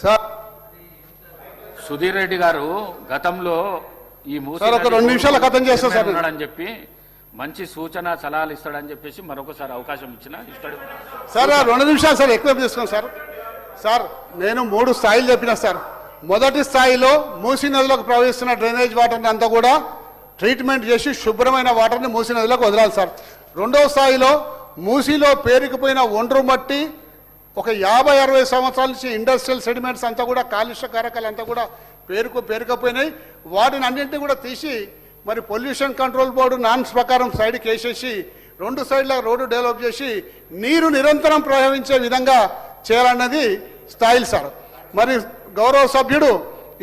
Sir Sudheer Reddy గారు గతంలో ఈ సార్ ఒక 2 నిమిషాలు కథం చేస్తా సార్ అని చెప్పి మంచి సూచన సలహాలు ఇస్తాడని చెప్పేసి మరొకసారి అవకాశం ఇచ్చినా ఇస్తాడు సార్. 2 నిమిషాలు సార్, ఎక్కువ తీసుకోండి సార్. సార్ నేను 3 స్థాయిలు చెప్పిన సార్. మొదటి స్థాయిలో మూసీ నదిలోకి ప్రవహిస్తున్న డ్రైనేజ్ వాటర్ని అంతా కూడా ట్రీట్మెంట్ చేసి శుభ్రమైన వాటర్ని మూసీ నదిలోకి వదలాలి సార్. రెండవ స్థాయిలో మూసీలో పేరుకుపోయిన ఒండ్రు మట్టి ఒక 50-60 సంవత్సరాల నుంచి ఇండస్ట్రియల్ సెడిమెంట్స్ అంతా కూడా కాలుష్య కారకాలు అంతా కూడా పేరుకపోయినాయి. వాటిని అన్నింటినీ కూడా తీసి మరి పొల్యూషన్ కంట్రోల్ బోర్డు నామ్స్ ప్రకారం సైడ్కి వేసేసి 2 సైడ్ల రోడ్డు డెవలప్ చేసి నీరు నిరంతరం ప్రవహించే విధంగా చేయాలన్నది స్థాయిలు సార్. మరి గౌరవ సభ్యుడు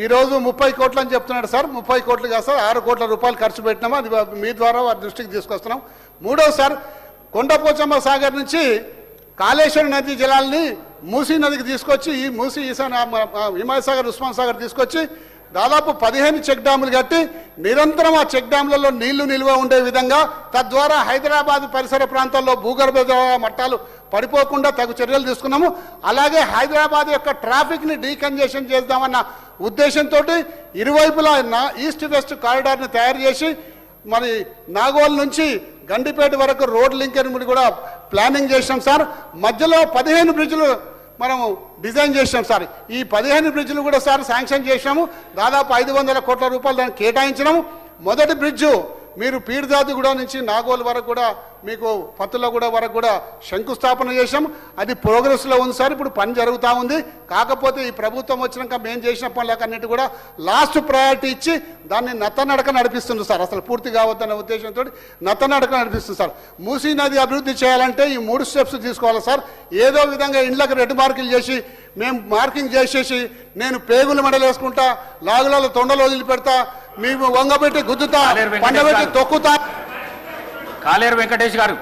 ఈరోజు 30 కోట్లు అని చెప్తున్నాడు సార్. 30 కోట్లు కాదు సార్, 6 కోట్ల రూపాయలు ఖర్చు పెట్టినాము. అది మీ ద్వారా వారి దృష్టికి తీసుకొస్తున్నాం. మూడో సార్, కొండపోచమ్మ సాగర్ నుంచి కాళేశ్వరం నది జలాల్ని మూసీ నదికి తీసుకొచ్చి ఈ మూసీ హిమాయత్ సాగర్, ఉస్మాన్ సాగర్ తీసుకొచ్చి దాదాపు 15 చెక్ డ్యాములు కట్టి నిరంతరం ఆ చెక్ డ్యాములలో నీళ్లు నిల్వ ఉండే విధంగా, తద్వారా హైదరాబాద్ పరిసర ప్రాంతాల్లో భూగర్భ మట్టాలు పడిపోకుండా తగు చర్యలు తీసుకున్నాము. అలాగే హైదరాబాద్ యొక్క ట్రాఫిక్ని డీకంజెషన్ చేద్దామన్న ఉద్దేశంతో ఇరువైపులా ఈస్ట్ వెస్ట్ కారిడార్ని తయారు చేసి మరి నాగోల్ నుంచి గండిపేట వరకు రోడ్ లింకేజ్ కూడా ప్లానింగ్ చేసాం సార్. మధ్యలో 15 బ్రిడ్జ్లు మనము డిజైన్ చేసాం సార్. ఈ 15 బ్రిడ్జ్లు కూడా సార్ శాంక్షన్ చేసాము. దాదాపు 500 కోట్ల రూపాయలు దాన్ని కేటాయించినాము. మొదటి బ్రిడ్జు మీరు పీర్దాదిగూడ నుంచి నాగోల్ వరకు కూడా మీకు పత్తులగూడ వరకు కూడా శంకుస్థాపన చేసాం. అది ప్రోగ్రెస్లో ఉంది సార్. ఇప్పుడు పని జరుగుతూ ఉంది. కాకపోతే ఈ ప్రభుత్వం వచ్చినాక మేము చేసిన పనులకన్నిటి కూడా లాస్ట్ ప్రయారిటీ ఇచ్చి దాన్ని నత్తనడక నడిపిస్తుంది సార్. అసలు పూర్తి కావద్దన్న ఉద్దేశంతో నత్తనడక నడిపిస్తుంది సార్. మూసీ నది అభివృద్ధి చేయాలంటే ఈ 3 స్టెప్స్ తీసుకోవాలి సార్. ఏదో విధంగా ఇండ్లకు రెడ్ మార్కులు చేసి మేము మార్కింగ్ చేసేసి నేను పేగులు మెడలు వేసుకుంటా, లాగులలో తొండలు వదిలిపెడతా, మేము వంగబెట్టి గుద్దుతా, పండబెట్టి తొక్కుతా. కాలేరు వెంకటేష్ గారు